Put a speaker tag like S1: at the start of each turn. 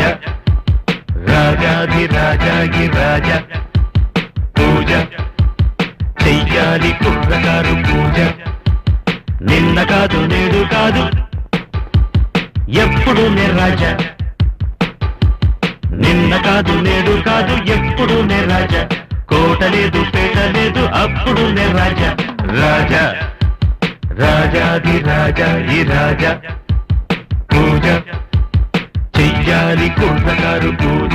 S1: రాజా రాజాది రాజాగి రాజా పూజ చెయ్యాలి కుర్రకారు పూజ నిన్న కాదు నేడు కాదు ఎప్పుడు నే రాజా నిన్న కాదు నేడు కాదు ఎప్పుడు నే రాజా కోట లేదు పేట లేదు అప్పుడు నే రాజా రాజా రాజాది రాజా ఈ రాజా పూజ చెయ్యాలి కుర్రకారు పూజ